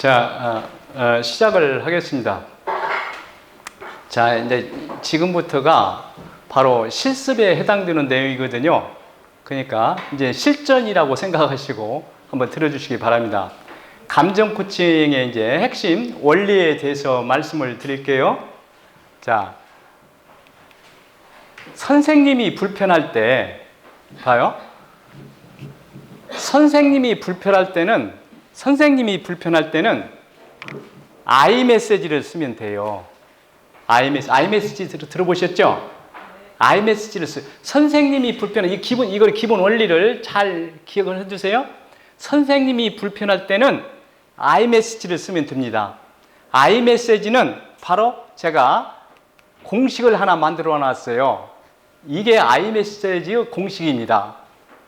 자, 시작을 하겠습니다. 자, 이제 지금부터가 바로 실습에 해당되는 내용이거든요. 그러니까 이제 실전이라고 생각하시고 한번 들어주시기 바랍니다. 감정 코칭의 이제 핵심 원리에 대해서 말씀을 드릴게요. 자, 선생님이 불편할 때, 봐요. 선생님이 불편할 때는 I 메시지를 쓰면 돼요. I 메시지 들어보셨죠? I 메시지를 선생님이 불편한 이걸 기본 원리를 잘 기억을 해주세요. 선생님이 불편할 때는 I 메시지를 쓰면 됩니다. I 메시지는 바로 제가 공식을 하나 만들어 놨어요. 이게 I 메시지의 공식입니다.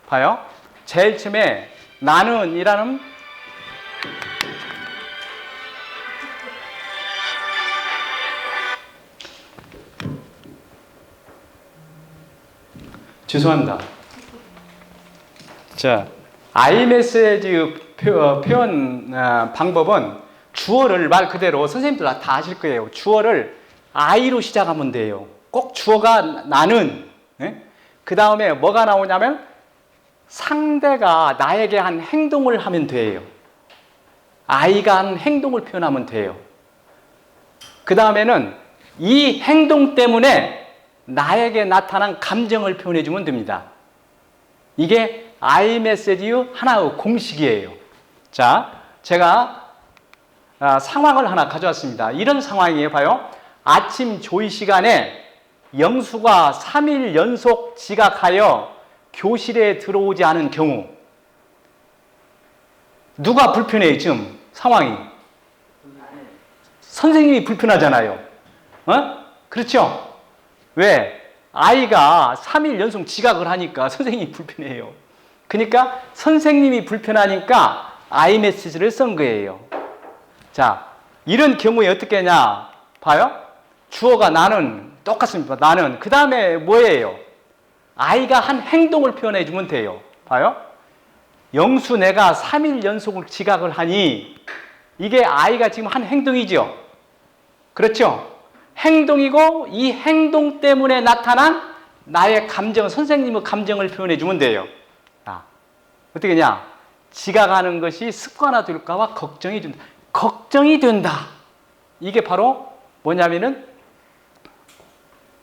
봐요. 제일 처음에 나는이라는 죄송합니다. 자, I 메시지 표현 방법은 주어를 말 그대로 선생님들 다 아실 거예요. 주어를 I로 시작하면 돼요. 꼭 주어가 나는. 그 다음에 뭐가 나오냐면 상대가 나에게 한 행동을 하면 돼요. I가 한 행동을 표현하면 돼요. 그 다음에는 이 행동 때문에 나에게 나타난 감정을 표현해 주면 됩니다. 이게 I 메시지의 하나의 공식이에요. 자, 제가 상황을 하나 가져왔습니다. 이런 상황이에요. 봐요. 아침 조회 시간에 영수가 3일 연속 지각하여 교실에 들어오지 않은 경우 누가 불편해요? 지금 상황이 선생님이 불편하잖아요. 그렇죠? 왜? 아이가 3일 연속 지각을 하니까 선생님이 불편해요. 그러니까 선생님이 불편하니까 I 메시지를 쓴 거예요. 자, 이런 경우에 어떻게 하냐? 봐요. 주어가 나는 똑같습니다. 나는. 그 다음에 뭐예요? 아이가 한 행동을 표현해 주면 돼요. 봐요. 영수 내가 3일 연속을 지각을 하니 이게 아이가 지금 한 행동이죠. 그렇죠? 행동이고 이 행동 때문에 나타난 나의 감정, 선생님의 감정을 표현해 주면 돼요. 어떻게 냐? 지각하는 것이 습관화될까 봐 걱정이 된다. 걱정이 된다. 이게 바로 뭐냐면은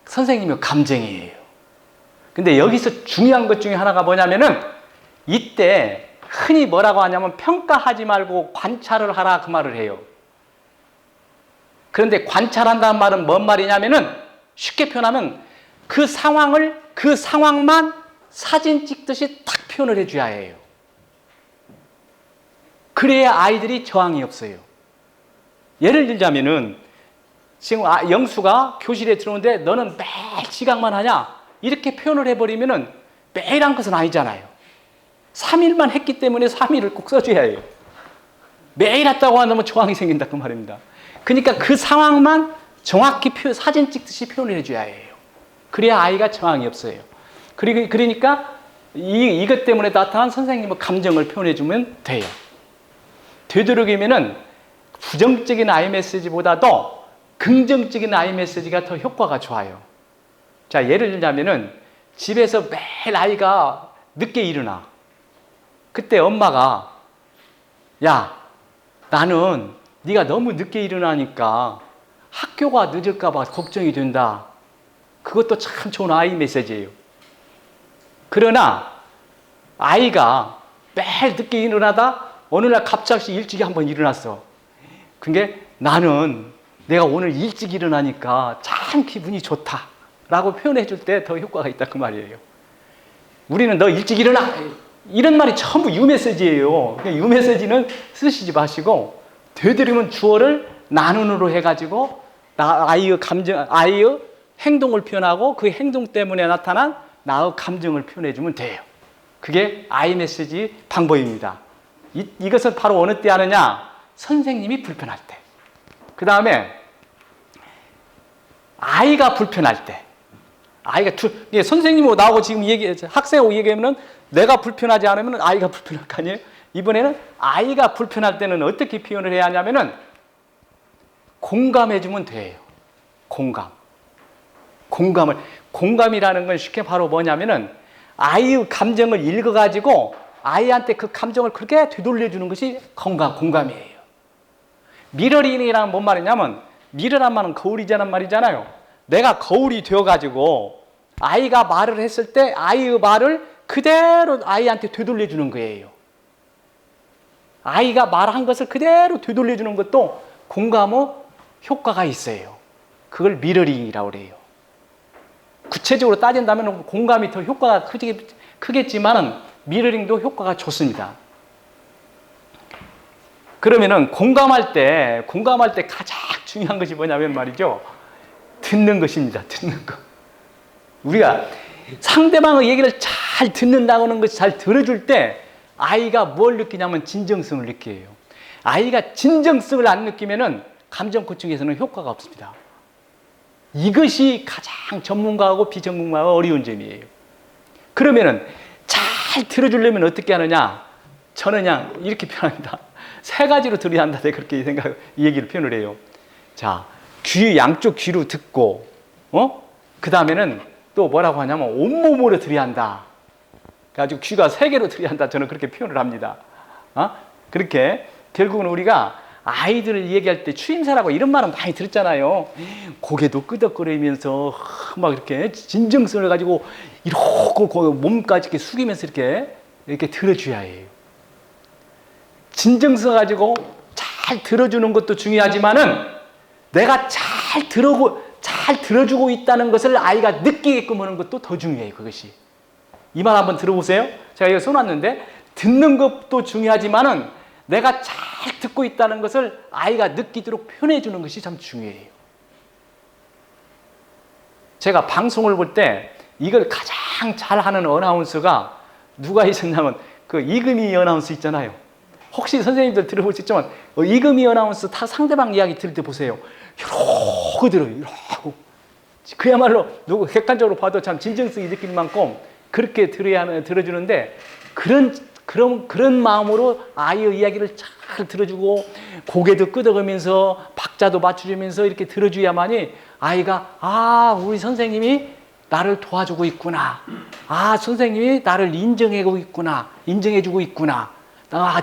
선생님의 감정이에요. 근데 여기서 중요한 것 중에 하나가 뭐냐면은 이때 흔히 뭐라고 하냐면 평가하지 말고 관찰을 하라 그 말을 해요. 그런데 관찰한다는 말은 뭔 말이냐면은 쉽게 표현하면 그 상황만 사진 찍듯이 딱 표현을 해줘야 해요. 그래야 아이들이 저항이 없어요. 예를 들자면은 지금 영수가 교실에 들어오는데 너는 매일 지각만 하냐? 이렇게 표현을 해버리면은 매일 한 것은 아니잖아요. 3일만 했기 때문에 3일을 꼭 써줘야 해요. 매일 했다고 한다면 저항이 생긴다 그 말입니다. 그러니까 그 상황만 정확히 사진 찍듯이 표현을 해줘야 해요. 그래야 아이가 저항이 없어요. 그러니까 이것 때문에 나타난 선생님의 감정을 표현해주면 돼요. 되도록이면은 부정적인 I 메시지보다도 긍정적인 I 메시지가 더 효과가 좋아요. 자, 예를 들자면은 집에서 매일 아이가 늦게 일어나. 그때 엄마가 야, 나는 네가 너무 늦게 일어나니까 학교가 늦을까 봐 걱정이 된다. 그것도 참 좋은 I 메시지예요. 그러나 아이가 매일 늦게 일어나다 어느 날 갑자기 일찍 한번 일어났어. 그게 나는 내가 오늘 일찍 일어나니까 참 기분이 좋다 라고 표현해 줄 때 더 효과가 있다 그 말이에요. 우리는 너 일찍 일어나 이런 말이 전부 U 메시지예요. U 메시지는 쓰시지 마시고 되도록이면 주어를 나눈으로 해가지고 아이의 감정, 아이의 행동을 표현하고 그 행동 때문에 나타난 나의 감정을 표현해 주면 돼요. 그게 I 메시지 방법입니다. 이것을 바로 어느 때 하느냐? 선생님이 불편할 때. 그 다음에 아이가 불편할 때. 선생님하고 나하고 지금 학생하고 얘기하면 내가 불편하지 않으면 아이가 불편할 거 아니에요? 이번에는 아이가 불편할 때는 어떻게 표현을 해야 하냐면은 공감해주면 돼요. 공감이라는 건 쉽게 바로 뭐냐면은 아이의 감정을 읽어가지고 아이한테 그 감정을 그렇게 되돌려주는 것이 공감이에요. 미러링이란 뭔 말이냐면 미러란 말은 거울이라는 말이잖아요. 내가 거울이 되어가지고 아이가 말을 했을 때 아이의 말을 그대로 아이한테 되돌려주는 거예요. 아이가 말한 것을 그대로 되돌려주는 것도 공감의 효과가 있어요. 그걸 미러링이라고 그래요. 구체적으로 따진다면 공감이 더 효과가 크겠지만 미러링도 효과가 좋습니다. 그러면은 공감할 때 가장 중요한 것이 뭐냐면 말이죠. 듣는 것입니다. 듣는 것. 우리가 상대방의 얘기를 잘 듣는다는 것이 잘 들어줄 때 아이가 뭘 느끼냐면 진정성을 느껴요. 아이가 진정성을 안 느끼면은 감정 코칭에서는 효과가 없습니다. 이것이 가장 전문가하고 비전문가가 어려운 점이에요. 그러면은 잘 들어주려면 어떻게 하느냐? 저는 그냥 이렇게 표현합니다. 세 가지로 들어야 한다. 그렇게 이 얘기를 표현을 해요. 자, 양쪽 귀로 듣고, 그 다음에는 또 뭐라고 하냐면 온몸으로 들어야 한다. 그래가지고 귀가 세 개로 들어야 한다. 저는 그렇게 표현을 합니다. 그렇게 결국은 우리가 아이들을 얘기할 때 추임새라고 이런 말은 많이 들었잖아요. 고개도 끄덕거리면서 막 이렇게 진정성을 가지고 이렇게 몸까지 이렇게 숙이면서 이렇게 들어줘야 해요. 진정성 가지고 잘 들어주는 것도 중요하지만은 내가 잘 들어주고 있다는 것을 아이가 느끼게끔 하는 것도 더 중요해요. 그것이. 이 말 한번 들어보세요. 제가 이거 써놨는데 듣는 것도 중요하지만은 내가 잘 듣고 있다는 것을 아이가 느끼도록 표현해 주는 것이 참 중요해요. 제가 방송을 볼 때 이걸 가장 잘하는 어나운서가 누가 있었냐면 그 이금희 어나운서 있잖아요. 혹시 선생님들 들어볼 수 있지만 이금희 어나운서 다 상대방 이야기 들을 때 보세요. 이러고 들어요. 이러고. 그야말로 누구 객관적으로 봐도 참 진정성이 느낄 만큼 그렇게 들어주는데 그런 마음으로 아이의 이야기를 잘 들어주고 고개도 끄덕이면서 박자도 맞춰주면서 이렇게 들어줘야만이 아이가 우리 선생님이 나를 도와주고 있구나. 선생님이 나를 인정해주고 있구나.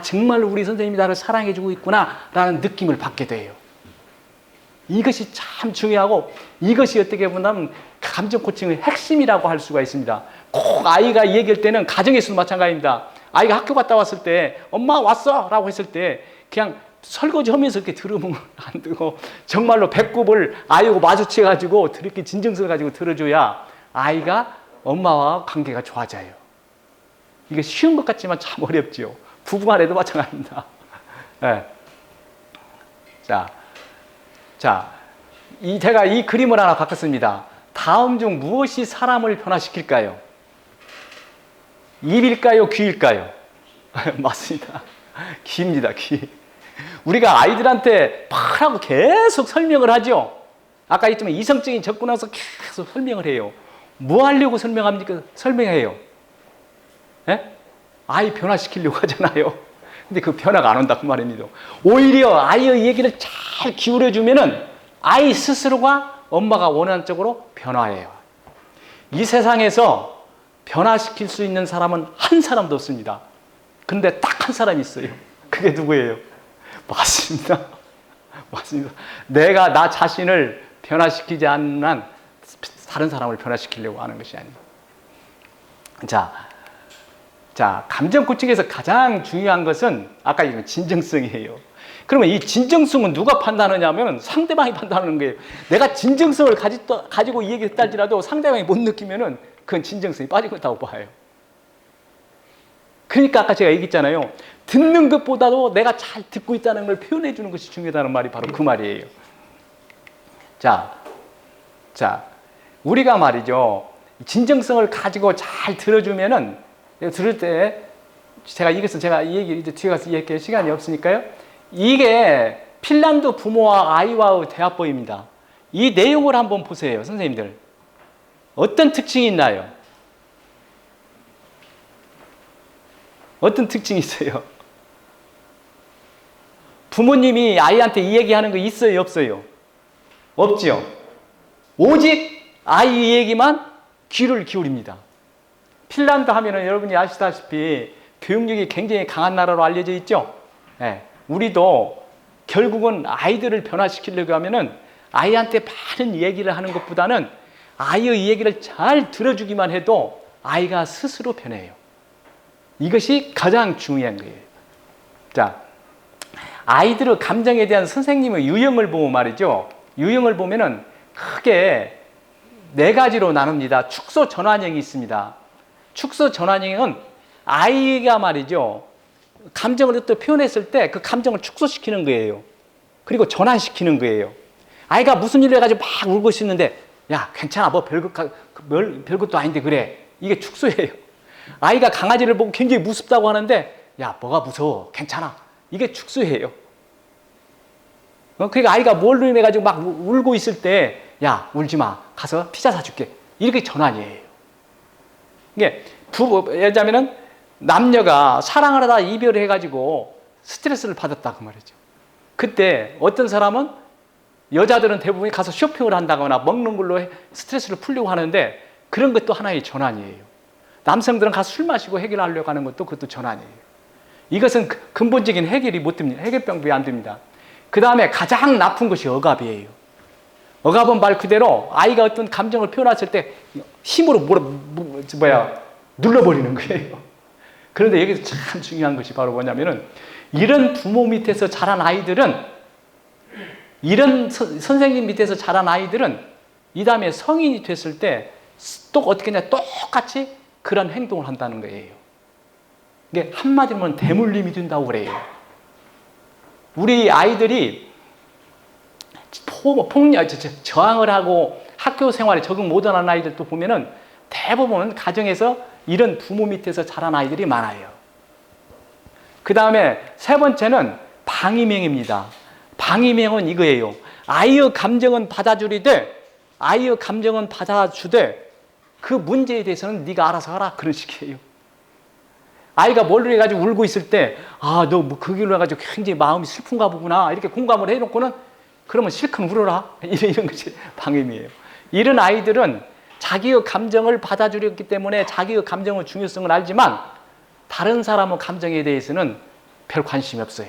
정말 우리 선생님이 나를 사랑해주고 있구나 라는 느낌을 받게 돼요. 이것이 참 중요하고 이것이 어떻게 보면 감정 코칭의 핵심이라고 할 수가 있습니다. 꼭 아이가 얘기할 때는 가정에서도 마찬가지입니다. 아이가 학교 갔다 왔을 때 엄마 왔어 라고 했을 때 그냥 설거지 하면서 이렇게 들으면 안 되고 정말로 배꼽을 아이하고 마주쳐가지고 이렇게 진정성을 가지고 들어줘야 아이가 엄마와 관계가 좋아져요. 이게 쉬운 것 같지만 참 어렵죠. 부부간에도 마찬가지입니다. 네. 제가 이 그림을 하나 바꿨습니다. 다음 중 무엇이 사람을 변화시킬까요? 입일까요? 귀일까요? 맞습니다. 귀입니다. 귀. 우리가 아이들한테 말하고 계속 설명을 하죠. 아까 했지만 이성적인 접근해서 계속 설명을 해요. 뭐 하려고 설명해요. 네? 아이 변화시키려고 하잖아요. 근데 그 변화가 안 온다 그 말입니다. 오히려 아이의 얘기를 잘 기울여주면은 아이 스스로가 엄마가 원하는 쪽으로 변화해요. 이 세상에서 변화시킬 수 있는 사람은 한 사람도 없습니다. 그런데 딱 한 사람이 있어요. 그게 누구예요? 맞습니다. 내가 나 자신을 변화시키지 않는 한 다른 사람을 변화시키려고 하는 것이 아닙니다. 감정 코칭에서 가장 중요한 것은 아까 얘기한 진정성이에요. 그러면 이 진정성은 누가 판단하냐면 상대방이 판단하는 거예요. 내가 진정성을 가지고 이 얘기를 했다지라도 상대방이 못 느끼면은 그건 진정성이 빠진 거라고 봐요. 그러니까 아까 제가 얘기했잖아요. 듣는 것보다도 내가 잘 듣고 있다는 걸 표현해 주는 것이 중요하다는 말이 바로 그 말이에요. 우리가 말이죠. 진정성을 가지고 잘 들어주면은 들을 때 제가 이 얘기 이제 뒤에 가서 얘기할 시간이 없으니까요. 이게 핀란드 부모와 아이와의 대화법입니다. 이 내용을 한번 보세요, 선생님들. 어떤 특징이 있나요? 어떤 특징이 있어요? 부모님이 아이한테 이 얘기하는 거 있어요, 없어요? 없지요. 오직 아이 얘기만 귀를 기울입니다. 핀란드 하면은 여러분이 아시다시피 교육력이 굉장히 강한 나라로 알려져 있죠. 네. 우리도 결국은 아이들을 변화시키려고 하면은 아이한테 많은 얘기를 하는 것보다는 아이의 얘기를 잘 들어주기만 해도 아이가 스스로 변해요. 이것이 가장 중요한 거예요. 자, 아이들의 감정에 대한 선생님의 유형을 보면 말이죠. 유형을 보면은 크게 4가지로 나눕니다. 축소 전환형이 있습니다. 축소 전환형은 아이가 말이죠. 감정을 또 표현했을 때 그 감정을 축소시키는 거예요. 그리고 전환시키는 거예요. 아이가 무슨 일을 해가지고 막 울고 있는데, 야, 괜찮아. 뭐 별것도 아닌데 그래. 이게 축소예요. 아이가 강아지를 보고 굉장히 무섭다고 하는데, 야, 뭐가 무서워. 괜찮아. 이게 축소예요. 그러니까 아이가 뭘 해가지고 막 울고 있을 때, 야, 울지 마. 가서 피자 사줄게. 이렇게 전환이에요. 이게 예를 들자면은 남녀가 사랑을 하다 이별을 해가지고 스트레스를 받았다 그 말이죠. 그때 어떤 사람은 여자들은 대부분 가서 쇼핑을 한다거나 먹는 걸로 스트레스를 풀려고 하는데 그런 것도 하나의 전환이에요. 남성들은 가서 술 마시고 해결하려고 하는 것도 그것도 전환이에요. 이것은 근본적인 해결이 못 됩니다. 해결병이 안 됩니다. 그 다음에 가장 나쁜 것이 억압이에요. 억압은 말 그대로 아이가 어떤 감정을 표현했을 때 힘으로 눌러버리는 거예요. 그런데 여기서 참 중요한 것이 바로 뭐냐면은 이런 부모 밑에서 자란 아이들은 이런 선생님 밑에서 자란 아이들은 이 다음에 성인이 됐을 때 또 어떻게 하냐 똑같이 그런 행동을 한다는 거예요. 이게 한마디로 대물림이 된다고 그래요. 우리 아이들이 저항을 하고 학교 생활에 적응 못하는 아이들도 보면은 대부분 가정에서 이런 부모 밑에서 자란 아이들이 많아요. 그 다음에 3번째는 방임형입니다. 방임형은 이거예요. 아이의 감정은 받아주되 그 문제에 대해서는 네가 알아서 하라 그런 식이에요. 아이가 뭘 해가지고 울고 있을 때 너 뭐 그 길로 해가지고 굉장히 마음이 슬픈가 보구나 이렇게 공감을 해놓고는 그러면 실컷 울어라 이런 것이 방임이에요. 이런 아이들은 자기의 감정을 받아주렸기 때문에 자기의 감정의 중요성을 알지만 다른 사람의 감정에 대해서는 별 관심이 없어요.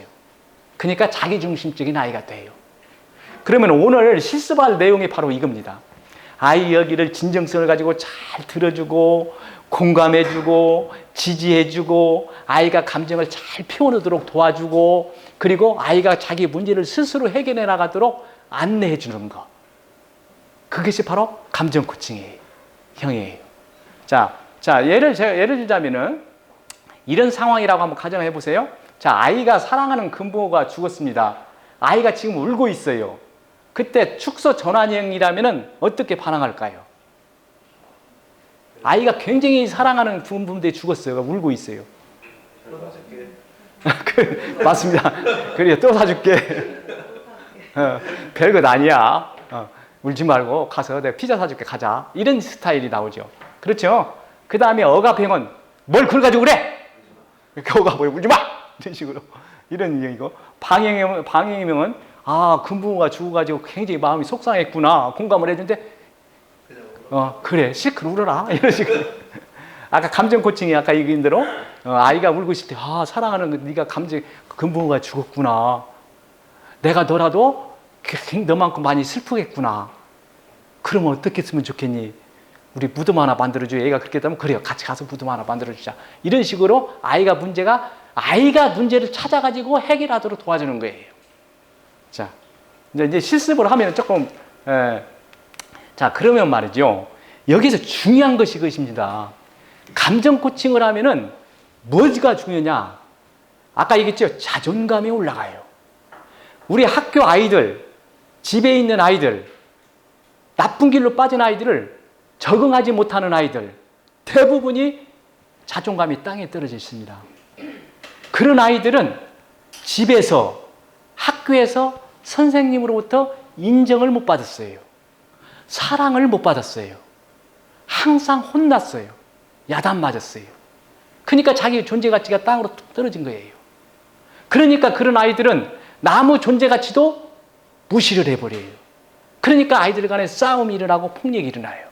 그러니까 자기중심적인 아이가 돼요. 그러면 오늘 실습할 내용이 바로 이겁니다. 아이 여기를 진정성을 가지고 잘 들어주고 공감해주고 지지해주고 아이가 감정을 잘 표현하도록 도와주고 그리고 아이가 자기 문제를 스스로 해결해 나가도록 안내해 주는 것. 그것이 바로 감정 코칭이에요. 형이에요. 자, 예를 들자면은 이런 상황이라고 한번 가정해 보세요. 자, 아이가 사랑하는 근부모가 죽었습니다. 아이가 지금 울고 있어요. 그때 축소 전환형이라면은 어떻게 반응할까요? 아이가 굉장히 사랑하는 부모인데 죽었어요. 울고 있어요. 맞습니다. 그래, 또 사줄게. 별것 아니야. 울지 말고 가서 내가 피자 사줄게 가자. 이런 스타일이 나오죠. 그렇죠? 그 다음에 억압형은 뭘 그걸 가지고 그래? 이렇게 억압을 울지 마! 이런 식으로. 이런 얘기고. 방향형은 근부모가 죽어가지고 굉장히 마음이 속상했구나. 공감을 해주는데 그래 실컷 울어라. 이런 식으로. 아까 감정 코칭이 아까 얘기한 대로 아이가 울고 있을 때 사랑하는 네가 근부모가 죽었구나. 내가 너라도 너만큼 많이 슬프겠구나. 그러면 어떻게 했으면 좋겠니? 우리 무덤 하나 만들어줘. 얘가 그렇게 했다면 그래요. 같이 가서 무덤 하나 만들어주자. 이런 식으로 아이가 문제를 찾아가지고 해결하도록 도와주는 거예요. 자, 이제 실습을 하면 조금 자, 그러면 말이죠. 여기서 중요한 것이 이것입니다. 감정 코칭을 하면은 뭐가 중요하냐? 아까 얘기했죠. 자존감이 올라가요. 우리 학교 아이들, 집에 있는 아이들, 나쁜 길로 빠진 아이들을 적응하지 못하는 아이들, 대부분이 자존감이 땅에 떨어져 있습니다. 그런 아이들은 집에서, 학교에서 선생님으로부터 인정을 못 받았어요. 사랑을 못 받았어요. 항상 혼났어요. 야단 맞았어요. 그러니까 자기 존재 가치가 땅으로 뚝 떨어진 거예요. 그러니까 그런 아이들은 아무 존재 가치도 무시를 해버려요. 그러니까 아이들 간에 싸움이 일어나고 폭력이 일어나요.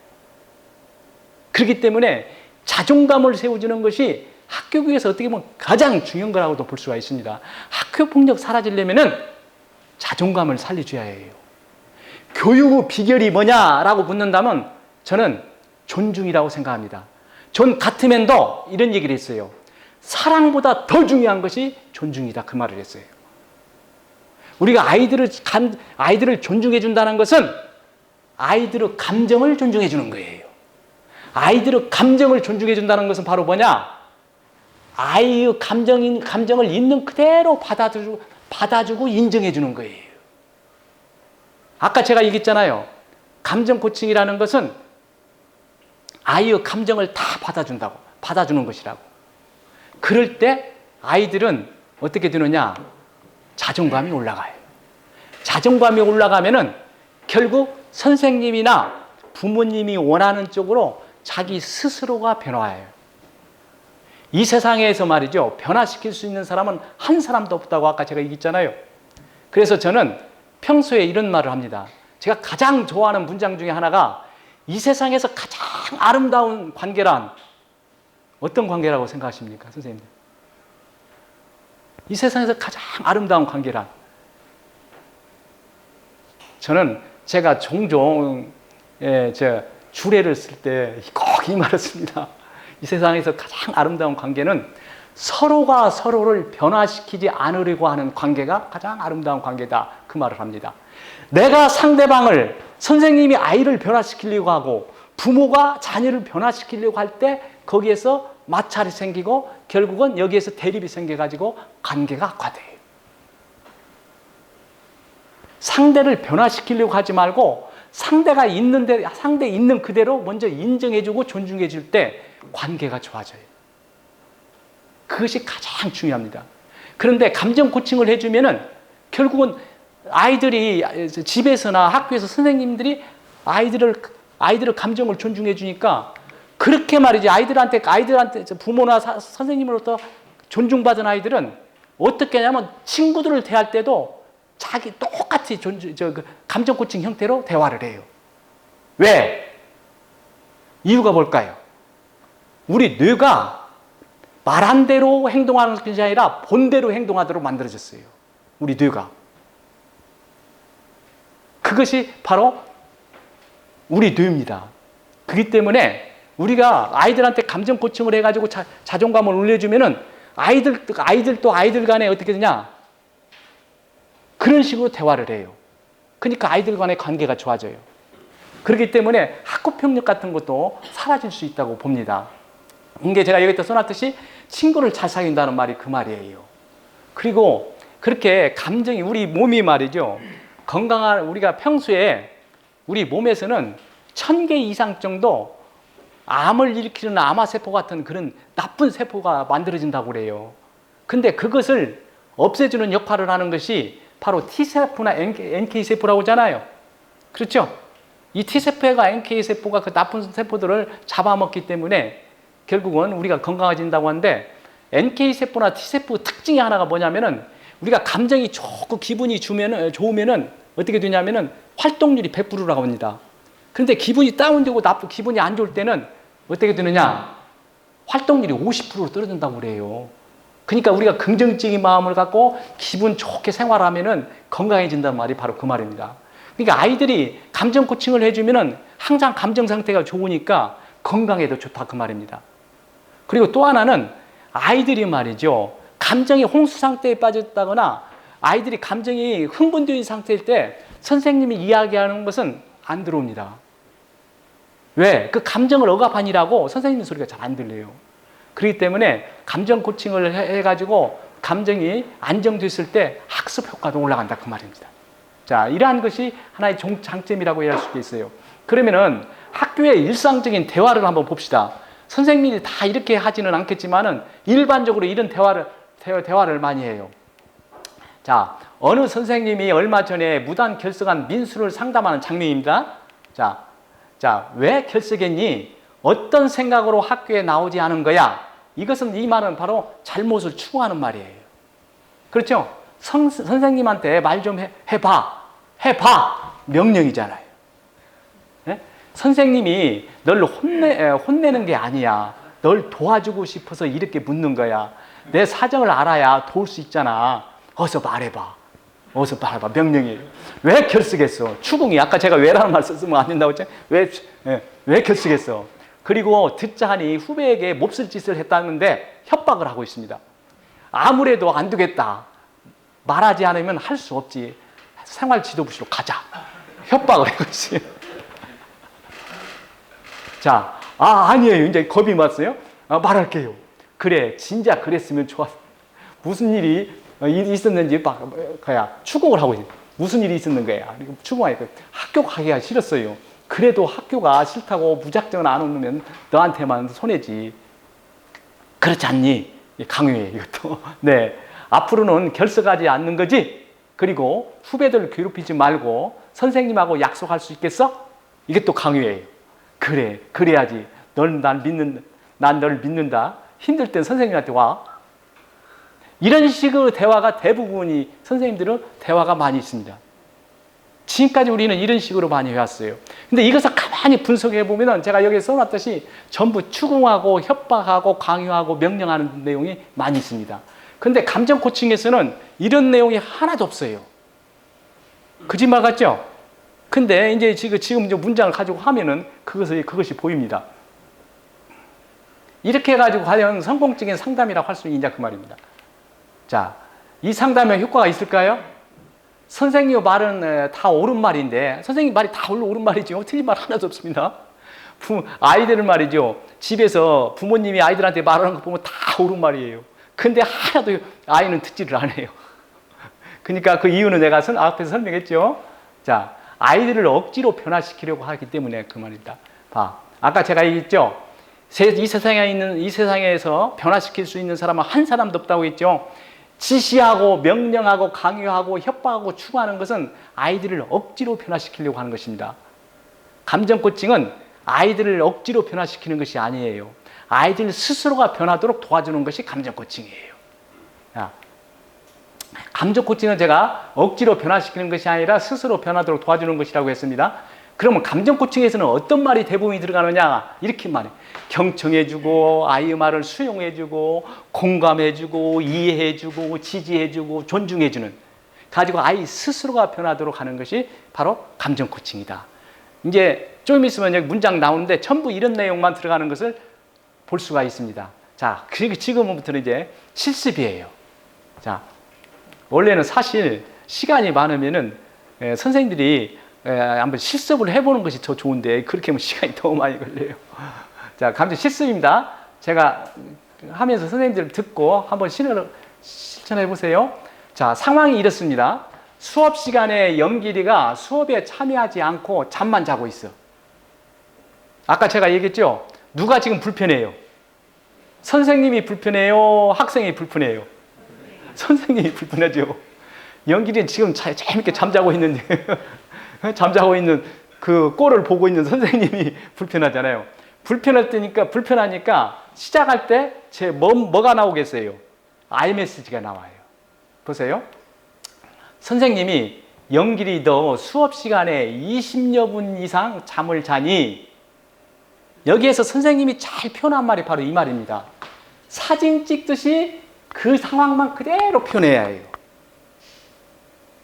그렇기 때문에 자존감을 세워주는 것이 학교 교육에서 어떻게 보면 가장 중요한 거라고도 볼 수가 있습니다. 학교 폭력 사라지려면은 자존감을 살려줘야 해요. 교육 후 비결이 뭐냐라고 묻는다면 저는 존중이라고 생각합니다. 존 가트맨도 이런 얘기를 했어요. 사랑보다 더 중요한 것이 존중이다. 그 말을 했어요. 우리가 아이들을 존중해 준다는 것은 아이들의 감정을 존중해 주는 거예요. 아이들의 감정을 존중해 준다는 것은 바로 뭐냐? 아이의 감정을 있는 그대로 받아주고 인정해 주는 거예요. 아까 제가 얘기했잖아요. 감정 코칭이라는 것은 아이의 감정을 다 받아주는 것이라고. 그럴 때 아이들은 어떻게 되느냐? 자존감이 올라가요. 자존감이 올라가면은 결국 선생님이나 부모님이 원하는 쪽으로 자기 스스로가 변화해요. 이 세상에서 말이죠. 변화시킬 수 있는 사람은 한 사람도 없다고 아까 제가 얘기했잖아요. 그래서 저는 평소에 이런 말을 합니다. 제가 가장 좋아하는 문장 중에 하나가 이 세상에서 가장 아름다운 관계란 어떤 관계라고 생각하십니까, 선생님들? 이 세상에서 가장 아름다운 관계란? 저는 제가 종종 주례를 쓸 때 꼭 이 말을 씁니다. 이 세상에서 가장 아름다운 관계는 서로가 서로를 변화시키지 않으려고 하는 관계가 가장 아름다운 관계다. 그 말을 합니다. 내가 상대방을, 선생님이 아이를 변화시키려고 하고 부모가 자녀를 변화시키려고 할 때 거기에서 마찰이 생기고 결국은 여기에서 대립이 생겨가지고 관계가 악화돼요. 상대를 변화시키려고 하지 말고 상대 있는 그대로 먼저 인정해주고 존중해줄 때 관계가 좋아져요. 그것이 가장 중요합니다. 그런데 감정 코칭을 해주면은 결국은 아이들이 집에서나 학교에서 선생님들이 아이들의 감정을 존중해 주니까 그렇게 말이지 아이들한테 부모나 선생님으로부터 존중받은 아이들은 어떻게 하냐면 친구들을 대할 때도 자기 똑같이 감정 코칭 형태로 대화를 해요. 왜? 이유가 뭘까요? 우리 뇌가 말한 대로 행동하는 것이 아니라 본대로 행동하도록 만들어졌어요. 우리 뇌가. 그것이 바로 우리 뇌입니다. 그렇기 때문에 우리가 아이들한테 감정 코칭을 해가지고 자존감을 올려주면은 아이들도 아이들 간에 어떻게 되냐? 그런 식으로 대화를 해요. 그러니까 아이들 간의 관계가 좋아져요. 그렇기 때문에 학교 폭력 같은 것도 사라질 수 있다고 봅니다. 이게 제가 여기다 써놨듯이 친구를 잘 사귄다는 말이 그 말이에요. 그리고 그렇게 감정이 우리 몸이 말이죠. 건강한 우리가 평소에 우리 몸에서는 1000개 이상 정도 암을 일으키는 암화세포 같은 그런 나쁜 세포가 만들어진다고 그래요. 근데 그것을 없애주는 역할을 하는 것이 바로 T세포나 NK세포라고 하잖아요. 그렇죠? 이 T세포가 NK세포가 그 나쁜 세포들을 잡아먹기 때문에 결국은 우리가 건강해진다고 하는데 NK세포나 T세포 특징이 하나가 뭐냐면은 우리가 감정이 좋고 기분이 좋으면은 어떻게 되냐면은 활동률이 100%라고 합니다. 그런데 기분이 다운되고 기분이 안 좋을 때는 어떻게 되느냐? 활동률이 50%로 떨어진다고 그래요. 그러니까 우리가 긍정적인 마음을 갖고 기분 좋게 생활하면은 건강해진다는 말이 바로 그 말입니다. 그러니까 아이들이 감정 코칭을 해주면은 항상 감정 상태가 좋으니까 건강에도 좋다 그 말입니다. 그리고 또 하나는 아이들이 말이죠. 감정이 홍수 상태에 빠졌다거나 아이들이 감정이 흥분된 상태일 때 선생님이 이야기하는 것은 안 들어옵니다. 왜? 그 감정을 억압하니라고 선생님 소리가 잘 안 들려요. 그렇기 때문에 감정 코칭을 해가지고 감정이 안정됐을 때 학습 효과도 올라간다 그 말입니다. 자, 이러한 것이 하나의 장점이라고 할 수도 있어요. 그러면은 학교의 일상적인 대화를 한번 봅시다. 선생님이 다 이렇게 하지는 않겠지만은 일반적으로 이런 대화를 많이 해요. 자, 어느 선생님이 얼마 전에 무단 결석한 민수를 상담하는 장면입니다. 자, 왜 결석했니? 어떤 생각으로 학교에 나오지 않은 거야? 이 말은 바로 잘못을 추구하는 말이에요. 그렇죠? 선생님한테 말 좀 해봐. 해봐. 명령이잖아요. 예? 선생님이 널 혼내는 게 아니야. 널 도와주고 싶어서 이렇게 묻는 거야. 내 사정을 알아야 도울 수 있잖아. 어서 말해봐. 어서 말해봐. 명령이에요. 왜 결석했어? 추궁이. 아까 제가 왜라는 말 썼으면 안 된다고 했잖아요. 왜 결석했어? 그리고 듣자 하니 후배에게 몹쓸 짓을 했다는데 협박을 하고 있습니다. 아무래도 안 되겠다. 말하지 않으면 할 수 없지. 생활 지도부실로 가자. 협박을 하고 있어요. 자, 아니에요. 이제 겁이 왔어요. 말할게요. 그래, 진짜 그랬으면 좋았어. 무슨 일이 있었는지 추궁을 하고 있어요. 무슨 일이 있었는 거야. 추궁하니까 학교 가기가 싫었어요. 그래도 학교가 싫다고 무작정 안 오면 너한테만 손해지. 그렇지 않니? 강요해, 이것도. 네. 앞으로는 결석하지 않는 거지? 그리고 후배들 괴롭히지 말고 선생님하고 약속할 수 있겠어? 이게 또 강요해요. 그래, 그래야지. 난 널 믿는다. 힘들 땐 선생님한테 와. 이런 식의 대화가 대부분이 선생님들은 대화가 많이 있습니다. 지금까지 우리는 이런 식으로 많이 해왔어요. 근데 이것을 가만히 분석해 보면 제가 여기에 써놨듯이 전부 추궁하고 협박하고 강요하고 명령하는 내용이 많이 있습니다. 근데 감정 코칭에서는 이런 내용이 하나도 없어요. 거짓말 같죠? 근데 이제 지금 이제 문장을 가지고 하면은 그것이 보입니다. 이렇게 해가지고 과연 성공적인 상담이라고 할 수 있냐 그 말입니다. 자, 이 상담에 효과가 있을까요? 선생님 말은 다 옳은 말인데 선생님 말이 다 옳은 말이죠. 틀린 말 하나도 없습니다. 아이들은 말이죠. 집에서 부모님이 아이들한테 말하는 거 보면 다 옳은 말이에요. 근데 하나도 아이는 듣지를 않아요. 그러니까 그 이유는 내가 앞에서 설명했죠. 자, 아이들을 억지로 변화시키려고 하기 때문에 그 말입니다. 아까 제가 얘기했죠. 이 세상에서 변화시킬 수 있는 사람은 한 사람도 없다고 했죠. 지시하고 명령하고 강요하고 협박하고 추구하는 것은 아이들을 억지로 변화시키려고 하는 것입니다. 감정 코칭은 아이들을 억지로 변화시키는 것이 아니에요. 아이들 스스로가 변하도록 도와주는 것이 감정 코칭이에요. 감정 코칭은 제가 억지로 변화시키는 것이 아니라 스스로 변하도록 도와주는 것이라고 했습니다. 그러면 감정 코칭에서는 어떤 말이 대부분이 들어가느냐? 이렇게 말해요. 경청해주고 아이의 말을 수용해주고 공감해주고 이해해주고 지지해주고 존중해주는 가지고 아이 스스로가 변하도록 하는 것이 바로 감정 코칭이다. 이제 좀 있으면 여기 문장 나오는데 전부 이런 내용만 들어가는 것을 볼 수가 있습니다. 자, 지금부터는 이제 실습이에요. 자, 원래는 사실 시간이 많으면은 선생님들이 한번 실습을 해보는 것이 더 좋은데 그렇게 하면 시간이 너무 많이 걸려요. 자, 감정 실습입니다. 제가 하면서 선생님들 듣고 한번 실천해 보세요. 자, 상황이 이렇습니다. 수업 시간에 영길이가 수업에 참여하지 않고 잠만 자고 있어. 아까 제가 얘기했죠? 누가 지금 불편해요? 선생님이 불편해요? 학생이 불편해요? 선생님이 불편하죠. 영길이는 지금 재밌게 잠자고 있는데 잠자고 있는 그 꼴을 보고 있는 선생님이 불편하잖아요. 불편하니까 시작할 때 뭐가 나오겠어요? iMessage가 나와요. 보세요. 선생님이 영길이 너 수업 시간에 20여 분 이상 잠을 자니? 여기에서 선생님이 잘 표현한 말이 바로 이 말입니다. 사진 찍듯이 그 상황만 그대로 표현해야 해요.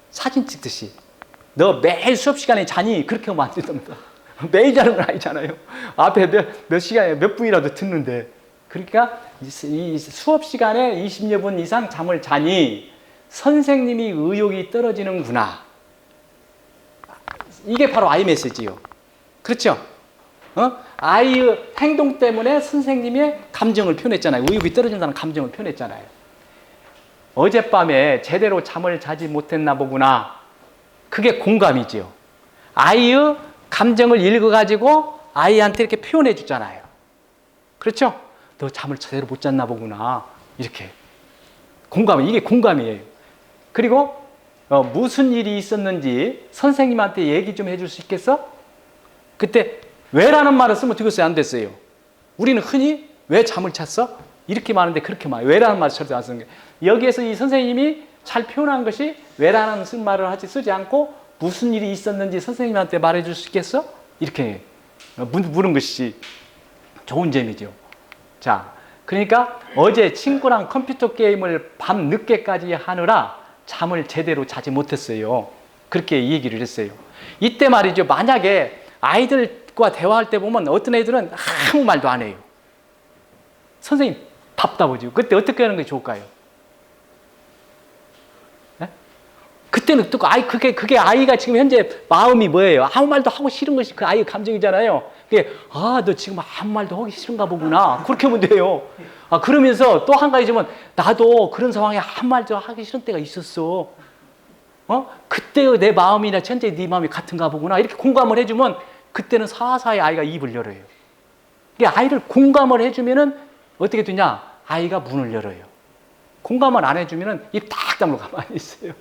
사진 찍듯이. 너 매일 수업 시간에 자니? 그렇게 하면 안 된답니다. 매일 자는 건 아니잖아요. 앞에 몇 시간에 몇 분이라도 듣는데. 그러니까 이 수업 시간에 20여 분 이상 잠을 자니 선생님이 의욕이 떨어지는구나. 이게 바로 iMessage예요. 그렇죠? 아이의 행동 때문에 선생님의 감정을 표현했잖아요. 의욕이 떨어진다는 감정을 표현했잖아요. 어젯밤에 제대로 잠을 자지 못했나 보구나. 그게 공감이지요. 아이의 감정을 읽어가지고 아이한테 이렇게 표현해 주잖아요. 그렇죠? 너 잠을 제대로 못 잤나 보구나. 이렇게. 이게 공감이에요. 그리고 무슨 일이 있었는지 선생님한테 얘기 좀 해줄 수 있겠어? 그때 왜라는 말을 쓰면 되겠어요? 안 됐어요? 우리는 흔히 왜 잠을 잤어? 이렇게 많은데 그렇게 많아요. 왜라는 말을 절대 안 쓰는 거예요. 여기에서 이 선생님이 잘 표현한 것이 왜라는 쓴 말을 쓰지 않고 무슨 일이 있었는지 선생님한테 말해줄 수 있겠어? 이렇게 물은 것이 좋은 점이죠. 자, 그러니까 어제 친구랑 컴퓨터 게임을 밤 늦게까지 하느라 잠을 제대로 자지 못했어요. 그렇게 얘기를 했어요. 이때 말이죠. 만약에 아이들과 대화할 때 보면 어떤 애들은 아무 말도 안 해요. 선생님 답답하죠. 그때 어떻게 하는 게 좋을까요? 네? 그때는 또 그게 아이가 지금 현재 마음이 뭐예요? 아무 말도 하고 싫은 것이 그 아이의 감정이잖아요. 그게 너 지금 아무 말도 하기 싫은가 보구나. 그렇게 하면 돼요. 그러면서 또 한 가지 좀 나도 그런 상황에 아무 말도 하기 싫은 때가 있었어. 그때의 내 마음이나 현재 네 마음이 같은가 보구나. 이렇게 공감을 해주면 그때는 사사의 아이가 입을 열어요. 이게 아이를 공감을 해주면은 어떻게 되냐? 아이가 문을 열어요. 공감을 안 해주면은 입 딱 다물고 가만히 있어요.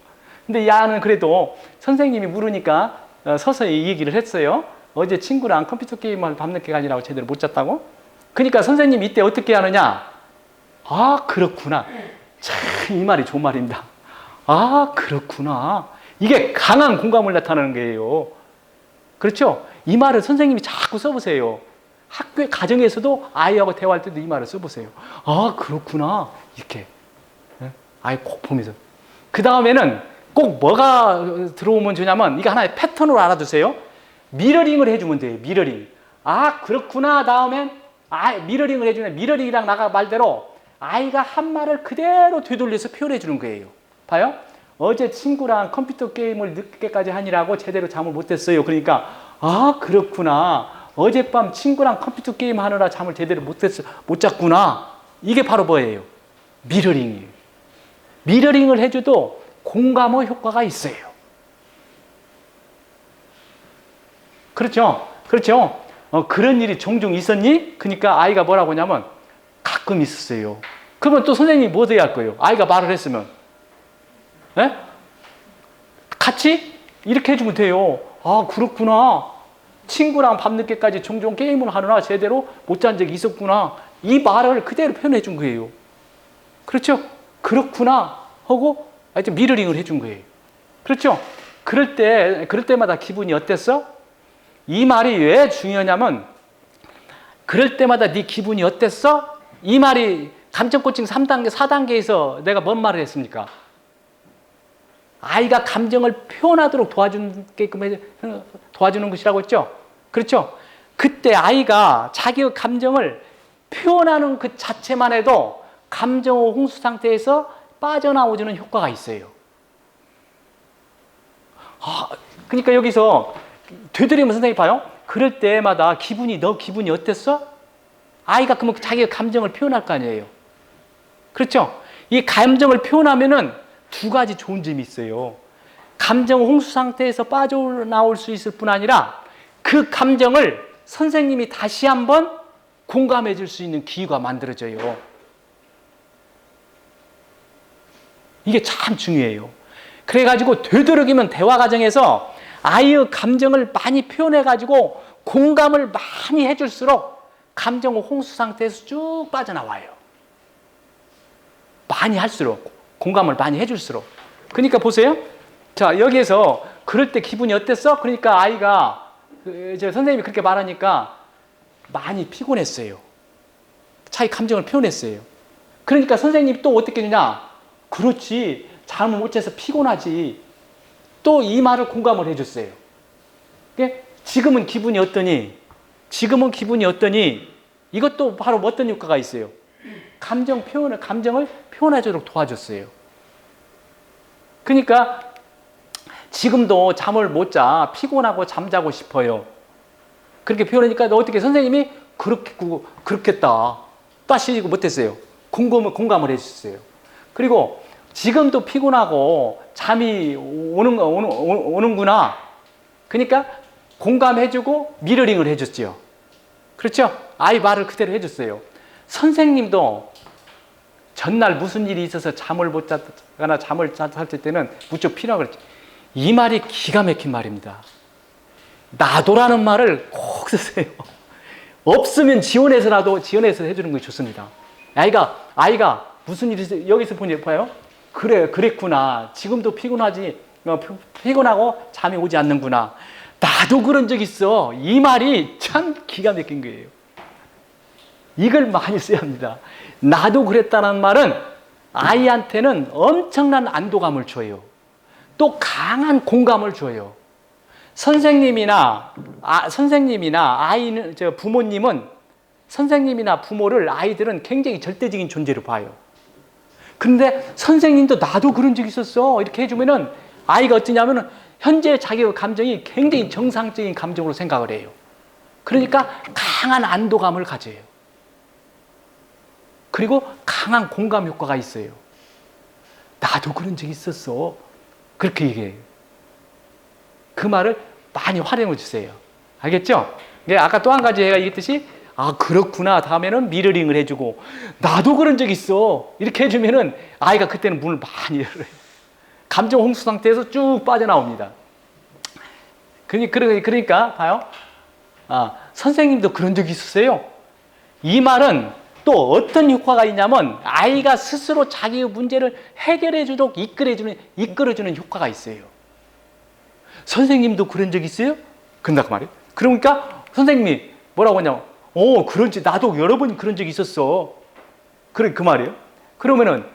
근데 이 아이는 그래도 선생님이 물으니까 서서히 얘기를 했어요. 어제 친구랑 컴퓨터 게임을 밤늦게 가느라고 제대로 못 잤다고? 그러니까 선생님이 이때 어떻게 하느냐? 그렇구나. 참, 이 말이 좋은 말입니다. 그렇구나. 이게 강한 공감을 나타내는 거예요. 그렇죠? 이 말을 선생님이 자꾸 써보세요. 학교, 가정에서도 아이하고 대화할 때도 이 말을 써보세요. 그렇구나. 이렇게. 아이 꼭 보면서. 그 다음에는 꼭 뭐가 들어오면 좋냐면, 이거 하나의 패턴으로 알아두세요. 미러링을 해주면 돼요. 미러링. 그렇구나. 다음엔, 미러링을 해주면, 미러링이랑 나가 말대로 아이가 한 말을 그대로 되돌려서 표현해 주는 거예요. 봐요. 어제 친구랑 컴퓨터 게임을 늦게까지 하느라고 제대로 잠을 못 잤어요. 그러니까, 그렇구나. 어젯밤 친구랑 컴퓨터 게임 하느라 잠을 제대로 못 잤구나. 이게 바로 뭐예요? 미러링이에요. 미러링을 해줘도 공감의 효과가 있어요. 그렇죠? 그렇죠? 그런 일이 종종 있었니? 그러니까 아이가 뭐라고 하냐면 가끔 있었어요. 그러면 또 선생님이 뭐 해야 할 거예요? 아이가 말을 했으면. 네? 같이 이렇게 해주면 돼요. 그렇구나. 친구랑 밤늦게까지 종종 게임을 하느라 제대로 못 잔 적이 있었구나. 이 말을 그대로 표현해 준 거예요. 그렇죠? 그렇구나 하고 하여튼 미러링을 해준 거예요. 그렇죠? 그럴 때마다 기분이 어땠어? 이 말이 왜 중요하냐면, 그럴 때마다 네 기분이 어땠어? 이 말이 감정 코칭 3단계, 4단계에서 내가 뭔 말을 했습니까? 아이가 감정을 표현하도록 도와주는 것이라고 했죠? 그렇죠? 그때 아이가 자기의 감정을 표현하는 그 자체만 해도 감정의 홍수 상태에서 빠져나오는 효과가 있어요. 그러니까 여기서 되돌이면 선생님이 봐요. 그럴 때마다 너 기분이 어땠어? 아이가 그러면 자기의 감정을 표현할 거 아니에요. 그렇죠? 이 감정을 표현하면은 두 가지 좋은 점이 있어요. 감정 홍수 상태에서 빠져나올 수 있을 뿐 아니라 그 감정을 선생님이 다시 한번 공감해 줄 수 있는 기회가 만들어져요. 이게 참 중요해요. 그래가지고 되도록이면 대화 과정에서 아이의 감정을 많이 표현해가지고 공감을 많이 해줄수록 감정 홍수 상태에서 쭉 빠져나와요. 많이 할수록, 공감을 많이 해줄수록. 그러니까 보세요. 자, 여기에서 그럴 때 기분이 어땠어? 그러니까 아이가 선생님이 그렇게 말하니까 많이 피곤했어요. 자기 감정을 표현했어요. 그러니까 선생님이 또 어떻게 했느냐? 그렇지, 잠을 못 자서 피곤하지. 또 이 말을 공감을 해줬어요. 지금은 기분이 어떠니? 지금은 기분이 어떠니? 이것도 바로 어떤 효과가 있어요? 감정을 표현하도록 도와줬어요. 그러니까 지금도 잠을 못 자, 피곤하고 잠자고 싶어요. 그렇게 표현하니까 어떻게 선생님이 그렇겠다. 다시 못했어요. 공감을 해주셨어요. 그리고 지금도 피곤하고 잠이 오는구나. 그러니까 공감해주고 미러링을 해줬죠. 그렇죠? 아이 말을 그대로 해줬어요. 선생님도 전날 무슨 일이 있어서 잠을 못 자거나 잠을 잘 때는 무척 필요하고 그랬죠. 이 말이 기가 막힌 말입니다. 나도라는 말을 꼭 쓰세요. 없으면 지원해서 해주는 것이 좋습니다. 아이가 무슨 일이 있어요? 여기서 봐요. 그래, 그랬구나. 지금도 피곤하지. 피곤하고 잠이 오지 않는구나. 나도 그런 적 있어. 이 말이 참 기가 막힌 거예요. 이걸 많이 써야 합니다. 나도 그랬다는 말은 아이한테는 엄청난 안도감을 줘요. 또 강한 공감을 줘요. 선생님이나 아이는, 부모님은 선생님이나 부모를 아이들은 굉장히 절대적인 존재로 봐요. 근데 선생님도 나도 그런 적 있었어. 이렇게 해주면은 아이가 어떠냐면은 현재 자기의 감정이 굉장히 정상적인 감정으로 생각을 해요. 그러니까 강한 안도감을 가져요. 그리고 강한 공감 효과가 있어요. 나도 그런 적 있었어. 그렇게 얘기해요. 그 말을 많이 활용해 주세요. 알겠죠? 아까 또 한 가지 제가 얘기했듯이 아 그렇구나 다음에는 미러링을 해주고 나도 그런 적 있어 이렇게 해주면은 아이가 그때는 문을 많이 열어요. 감정 홍수 상태에서 쭉 빠져나옵니다. 그러니까 봐요. 아 선생님도 그런 적이 있으세요? 이 말은 또 어떤 효과가 있냐면 아이가 스스로 자기의 문제를 해결해 주도록 이끌어주는 효과가 있어요. 선생님도 그런 적 있어요? 그런다고 말이에요. 그러니까 선생님이 뭐라고 하냐면 그런지 나도 여러 번 그런 적이 있었어. 그 말이에요. 그러면은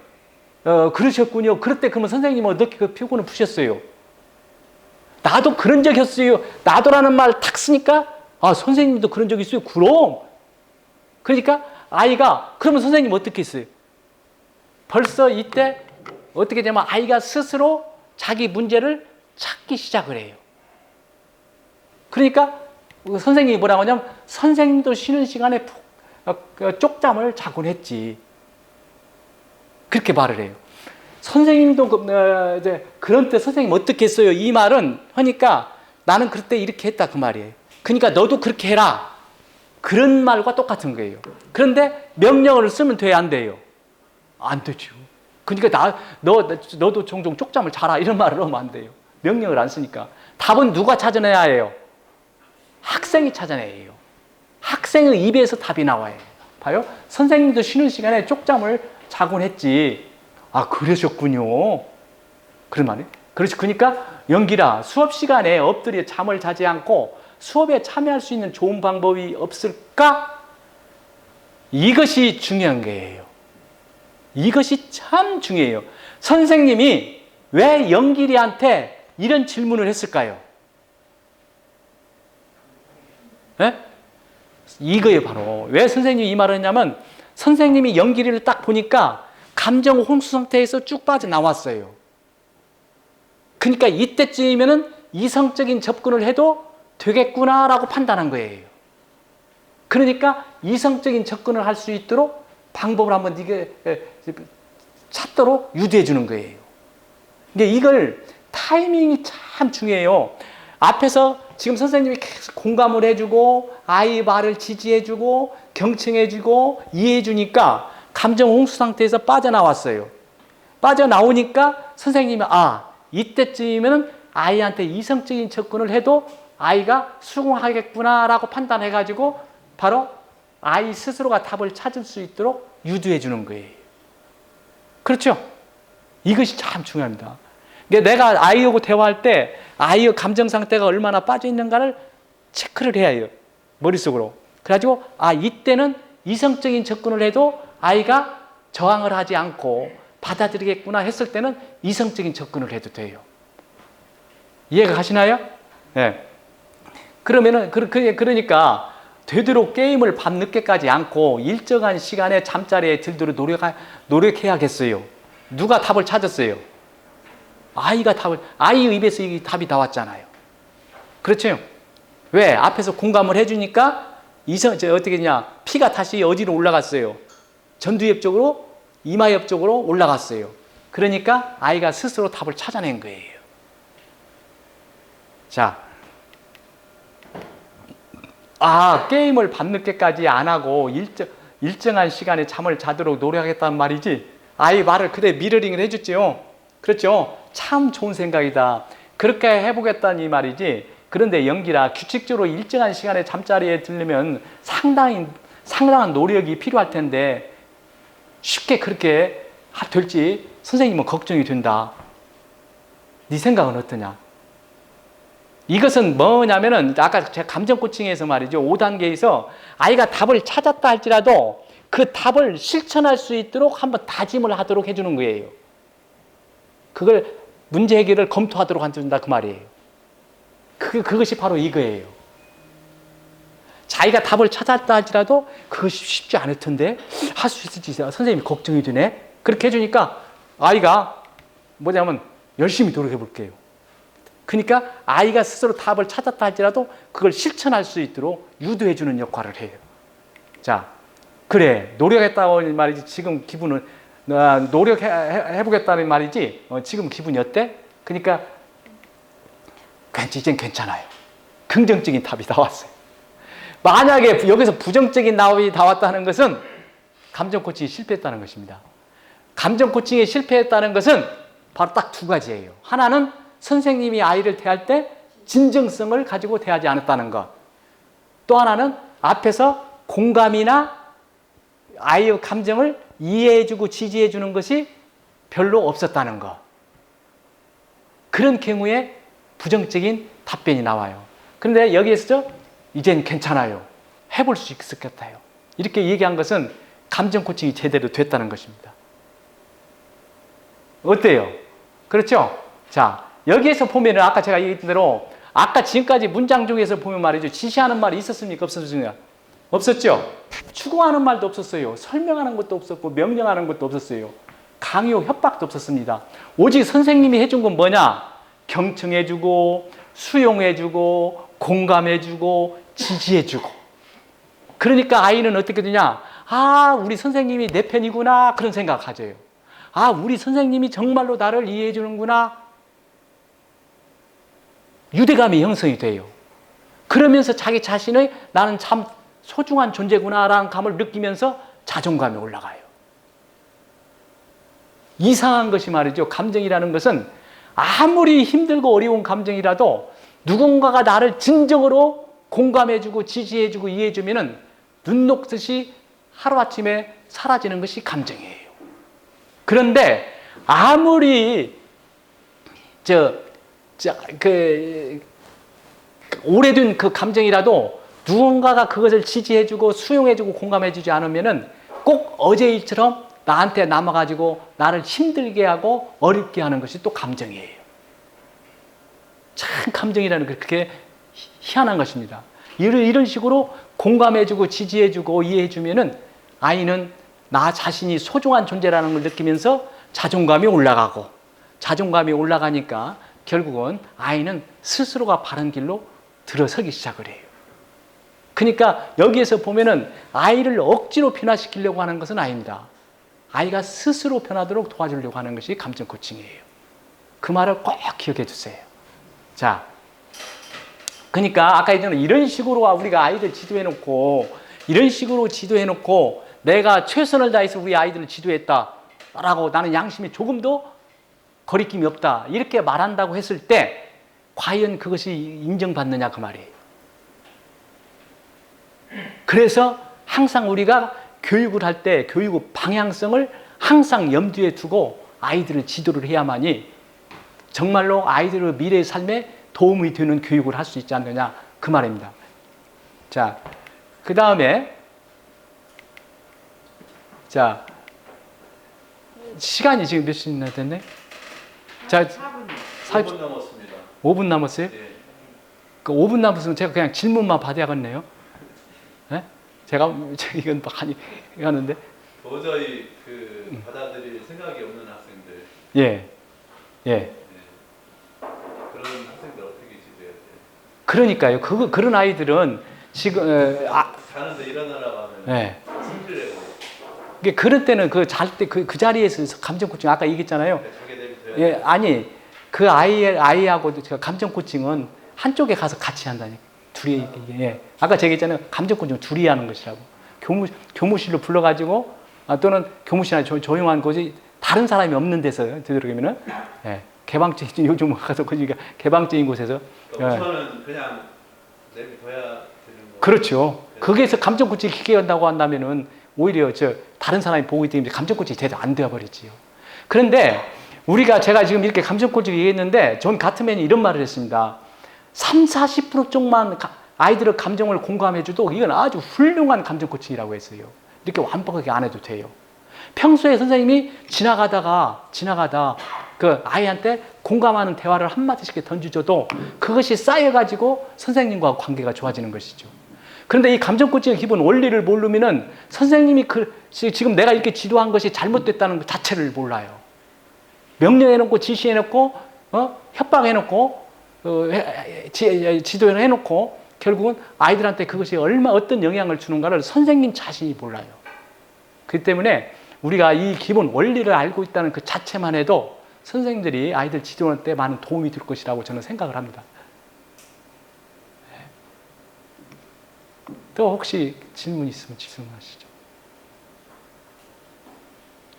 그러셨군요. 그러면 선생님은 어떻게 그 피곤을 푸셨어요? 나도 그런 적이 있어요. 나도라는 말 탁 쓰니까 아 선생님도 그런 적이 있어요. 그럼. 그러니까 아이가 그러면 선생님 어떻게 했어요? 벌써 이때 어떻게 되면 아이가 스스로 자기 문제를 찾기 시작을 해요. 그러니까 선생님이 뭐라고 하냐면 선생님도 쉬는 시간에 쪽잠을 자곤 했지. 그렇게 말을 해요. 선생님도 이제 그런 때 선생님 어떻게 했어요? 이 말은 하니까 나는 그때 이렇게 했다 그 말이에요. 그러니까 너도 그렇게 해라. 그런 말과 똑같은 거예요. 그런데 명령어를 쓰면 돼요? 안 돼요? 안 되죠. 그러니까 너도 종종 쪽잠을 자라 이런 말을 하면 안 돼요. 명령을 안 쓰니까. 답은 누가 찾아내야 해요? 학생이 찾아내야 해요. 학생의 입에서 답이 나와요. 봐요. 선생님도 쉬는 시간에 쪽잠을 자곤 했지. 아 그러셨군요. 그런 말이에요. 그러니까 연기라 수업 시간에 엎드려 잠을 자지 않고 수업에 참여할 수 있는 좋은 방법이 없을까? 이것이 중요한 거예요. 이것이 참 중요해요. 선생님이 왜 연기리한테 이런 질문을 했을까요? 네? 이거예요 바로. 왜 선생님이 이 말을 했냐면 선생님이 연기리를 딱 보니까 감정 홍수 상태에서 쭉 빠져나왔어요. 그러니까 이때쯤이면은 이성적인 접근을 해도 되겠구나라고 판단한 거예요. 그러니까 이성적인 접근을 할 수 있도록 방법을 한번 찾도록 유도해 주는 거예요. 근데 이걸 타이밍이 참 중요해요. 앞에서 지금 선생님이 계속 공감을 해주고 아이 말을 지지해주고 경청해주고 이해해주니까 감정 홍수 상태에서 빠져나왔어요. 빠져나오니까 선생님이 이때쯤이면 아이한테 이성적인 접근을 해도 아이가 수긍하겠구나라고 판단해가지고 바로 아이 스스로가 답을 찾을 수 있도록 유도해 주는 거예요. 그렇죠? 이것이 참 중요합니다. 내가 아이하고 대화할 때 아이의 감정 상태가 얼마나 빠져 있는가를 체크를 해야 해요. 머릿속으로. 그래가지고 이때는 이성적인 접근을 해도 아이가 저항을 하지 않고 받아들이겠구나 했을 때는 이성적인 접근을 해도 돼요. 이해가 가시나요? 네. 그러니까 되도록 게임을 밤늦게까지 않고 일정한 시간에 잠자리에 들도록 노력해야겠어요. 누가 답을 찾았어요? 아이의 입에서 이 답이 나왔잖아요. 그렇죠? 왜? 앞에서 공감을 해주니까 어떻게 되냐? 피가 다시 어디로 올라갔어요? 전두엽 쪽으로, 이마엽 쪽으로 올라갔어요. 그러니까 아이가 스스로 답을 찾아낸 거예요. 자, 게임을 밤늦게까지 안 하고 일정한 시간에 잠을 자도록 노력하겠다는 말이지. 아이 말을 그래 미러링을 해줬죠. 그렇죠? 참 좋은 생각이다. 그렇게 해보겠다는 이 말이지. 그런데 연기라 규칙적으로 일정한 시간에 잠자리에 들려면 상당한 노력이 필요할 텐데 쉽게 그렇게 될지 선생님은 걱정이 된다. 네 생각은 어떠냐? 이것은 뭐냐면은 아까 제가 감정 코칭에서 말이죠. 5단계에서 아이가 답을 찾았다 할지라도 그 답을 실천할 수 있도록 한번 다짐을 하도록 해주는 거예요. 그걸 문제 해결을 검토하도록 한다 그 말이에요. 그것이 바로 이거예요. 자기가 답을 찾았다 할지라도 그것이 쉽지 않을 텐데 할 수 있을지 선생님이 걱정이 되네. 그렇게 해주니까 아이가 뭐냐면 열심히 노력해 볼게요. 그러니까 아이가 스스로 답을 찾았다 할지라도 그걸 실천할 수 있도록 유도해 주는 역할을 해요. 자, 그래 노력했다고 말이지 지금 기분은 노력해 보겠다는 말이지 지금 기분이 어때? 그러니까 이젠 괜찮아요. 긍정적인 답이 나왔어요. 만약에 여기서 부정적인 답이 나왔다는 것은 감정 코칭이 실패했다는 것입니다. 감정 코칭에 실패했다는 것은 바로 딱 두 가지예요. 하나는 선생님이 아이를 대할 때 진정성을 가지고 대하지 않았다는 것. 또 하나는 앞에서 공감이나 아이의 감정을 이해해주고 지지해주는 것이 별로 없었다는 것. 그런 경우에 부정적인 답변이 나와요. 그런데 여기에서 이젠 괜찮아요. 해볼 수 있을 것 같아요. 이렇게 얘기한 것은 감정 코칭이 제대로 됐다는 것입니다. 어때요? 그렇죠? 자, 여기에서 보면은 아까 제가 얘기했던 대로 아까 지금까지 문장 중에서 보면 말이죠. 지시하는 말이 있었습니까? 없었습니까? 없었죠? 추구하는 말도 없었어요. 설명하는 것도 없었고 명령하는 것도 없었어요. 강요, 협박도 없었습니다. 오직 선생님이 해준 건 뭐냐? 경청해주고 수용해주고 공감해주고 지지해주고. 그러니까 아이는 어떻게 되냐? 아, 우리 선생님이 내 편이구나 그런 생각 가져요. 아, 우리 선생님이 정말로 나를 이해해 주는구나. 유대감이 형성이 돼요. 그러면서 자기 자신의 나는 참 소중한 존재구나라는 감을 느끼면서 자존감이 올라가요. 이상한 것이 말이죠. 감정이라는 것은 아무리 힘들고 어려운 감정이라도 누군가가 나를 진정으로 공감해주고 지지해주고 이해해주면은 눈 녹듯이 하루아침에 사라지는 것이 감정이에요. 그런데 아무리 오래된 그 감정이라도 누군가가 그것을 지지해주고 수용해주고 공감해주지 않으면은 꼭 어제 일처럼 나한테 남아가지고 나를 힘들게 하고 어렵게 하는 것이 또 감정이에요. 참 감정이라는 게 그렇게 희한한 것입니다. 이런 식으로 공감해주고 지지해주고 이해해주면은 아이는 나 자신이 소중한 존재라는 걸 느끼면서 자존감이 올라가고 자존감이 올라가니까 결국은 아이는 스스로가 바른 길로 들어서기 시작을 해요. 그러니까 여기에서 보면은 아이를 억지로 변화시키려고 하는 것은 아닙니다. 아이가 스스로 변하도록 도와주려고 하는 것이 감정 코칭이에요. 그 말을 꼭 기억해 주세요. 자, 그러니까 아까 얘기했던 이런 식으로 우리가 아이들 지도해 놓고 이런 식으로 지도해 놓고 내가 최선을 다해서 우리 아이들을 지도했다라고 나는 양심에 조금도 거리낌이 없다 이렇게 말한다고 했을 때 과연 그것이 인정받느냐 그 말이에요. 그래서 항상 우리가 교육을 할 때 교육의 방향성을 항상 염두에 두고 아이들을 지도를 해야만이 정말로 아이들의 미래의 삶에 도움이 되는 교육을 할 수 있지 않느냐 그 말입니다. 자, 그 다음에 자 시간이 지금 몇 시나 됐네? 자, 4분 남았습니다. 5분 남았어요? 네. 그 5분 남았으면 제가 그냥 질문만 받아야겠네요. 네? 제가 이건 많이 하는데 도저히 받아들일 생각이 없는 학생들. 예, 예. 네. 그런 학생들 어떻게 지도해야 돼요? 그러니까요. 그런 아이들은 지금 자는데 일어나라고 하면 예. 힘들고. 그럴 때는 그 자리에서 감정 코칭 아까 얘기했잖아요. 자게 되면 예, 아니 그 아이하고 감정 코칭은 한쪽에 가서 같이 한다니. 둘이 예. 아까 제가 얘기했잖아요. 감정 코칭은 둘이 하는 것이라고. 교무실로 불러가지고 또는 교무실이나 조용한 곳이 다른 사람이 없는 데서 되도록이면은 예. 개방적인 요즘 가서 그러니까 개방적인 곳에서 우선은 그냥 내비둬야 되는 거. 그렇죠. 거기에서 감정 코칭 깊게 한다고 한다면은 오히려 다른 사람이 보고 있기 때문에 감정 코칭이 제대로 안 되어버리지요. 그런데 제가 지금 이렇게 감정 코칭을 얘기했는데 존 가트맨이 이런 말을 했습니다. 30-40% 쪽만 아이들의 감정을 공감해줘도 이건 아주 훌륭한 감정 코칭이라고 했어요. 이렇게 완벽하게 안 해도 돼요. 평소에 선생님이 지나가다 그 아이한테 공감하는 대화를 한마디씩 던져줘도 그것이 쌓여가지고 선생님과 관계가 좋아지는 것이죠. 그런데 이 감정 코칭의 기본 원리를 모르면은 선생님이 지금 내가 이렇게 지도한 것이 잘못됐다는 것 자체를 몰라요. 명령해놓고 지시해놓고 협박해놓고 지도를 해놓고 결국은 아이들한테 그것이 어떤 영향을 주는가를 선생님 자신이 몰라요. 그렇기 때문에 우리가 이 기본 원리를 알고 있다는 그 자체만 해도 선생님들이 아이들 지도할 때 많은 도움이 될 것이라고 저는 생각을 합니다. 또 혹시 질문 있으면 질문하시죠.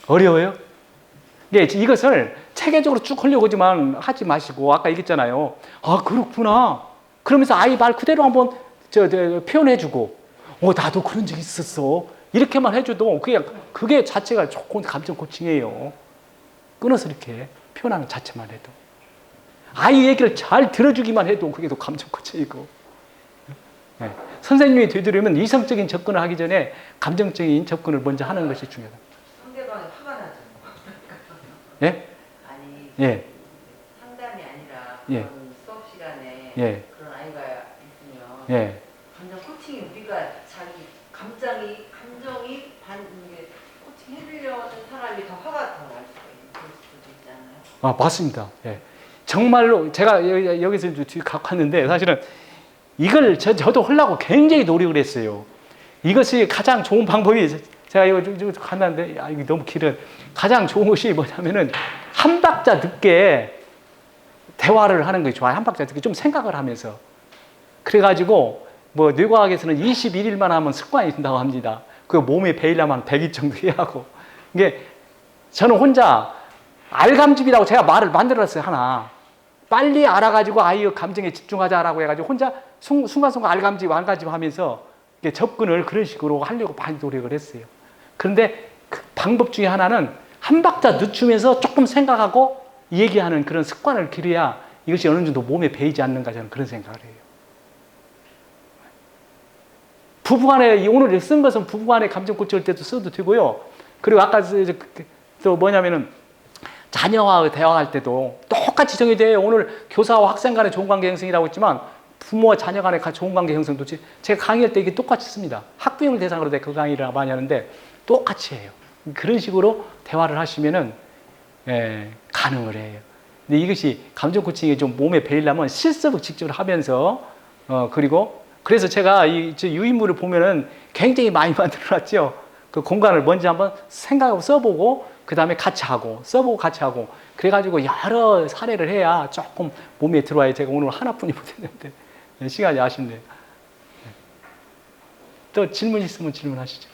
어려워요? 네, 이것을 체계적으로 쭉 하려고 하지만 하지 마시고 아까 얘기했잖아요. 아 그렇구나. 그러면서 아이 말 그대로 한번 표현해주고 나도 그런 적 있었어. 이렇게만 해줘도 그게 자체가 좋은 감정 코칭이에요. 끊어서 이렇게 표현하는 자체만 해도. 아이 얘기를 잘 들어주기만 해도 그게 또 감정 코칭이고. 네. 선생님이 되도록이면 이성적인 접근을 하기 전에 감정적인 접근을 먼저 하는 것이 중요하다. 상대방이 화가 나죠. 예? 아니, 예. 상담이 아니라 예. 그런 수업 시간에 예. 그런 아이가 있으면 예. 감정 코칭이 우리가 자기 감정이 이게 코칭 해주려는 사람이 더 화가 더 날 수가 있는 그럴 수도 있잖아요. 아, 맞습니다. 예. 정말로 제가 여기서 뒤에 갖고 왔는데 사실은 이걸 저도 하려고 굉장히 노력을 했어요. 이것이 가장 좋은 방법이 제가 이거 갔는데 이게 너무 길은 가장 좋은 것이 뭐냐면은 한 박자 늦게 대화를 하는 게 좋아요. 한 박자 늦게 좀 생각을 하면서. 그래가지고 뇌과학에서는 21일만 하면 습관이 된다고 합니다. 그 몸에 배이려면 100일 정도 해야 하고. 이게 저는 혼자 알감집이라고 제가 말을 만들었어요. 하나. 빨리 알아가지고 아이의 감정에 집중하자라고 해가지고 혼자 순간순간 알감집 하면서 접근을 그런 식으로 하려고 많이 노력을 했어요. 그런데 그 방법 중에 하나는 한 박자 늦추면서 조금 생각하고 얘기하는 그런 습관을 기르야 이것이 어느 정도 몸에 배이지 않는가 저는 그런 생각을 해요. 부부간에 오늘 쓴 것은 부부간에 감정 고칠 때도 써도 되고요. 그리고 아까 또 뭐냐면은 자녀와 대화할 때도 똑같이 정의돼요. 오늘 교사와 학생 간의 좋은 관계 형성이라고 했지만 부모와 자녀 간의 좋은 관계 형성도 제가 강의할 때 이게 똑같이 씁니다. 학부형 대상으로 그 강의를 많이 하는데 똑같이 해요. 그런 식으로 대화를 하시면은 가능을 해요. 근데 이것이 감정 코칭이 좀 몸에 배이려면 실습을 직접 하면서 그리고 그래서 제가 저 유인물을 보면은 굉장히 많이 만들어놨죠. 그 공간을 먼저 한번 생각하고 써보고 그 다음에 같이 하고 써보고 같이 하고 그래가지고 여러 사례를 해야 조금 몸에 들어와요. 제가 오늘 하나뿐이 못했는데 시간이 아쉽네요. 또 질문 있으면 질문하시죠.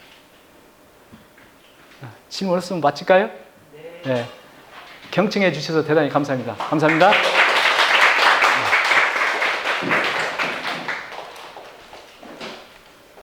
질문 없으면 마칠까요? 네. 경청해 주셔서 대단히 감사합니다. 감사합니다.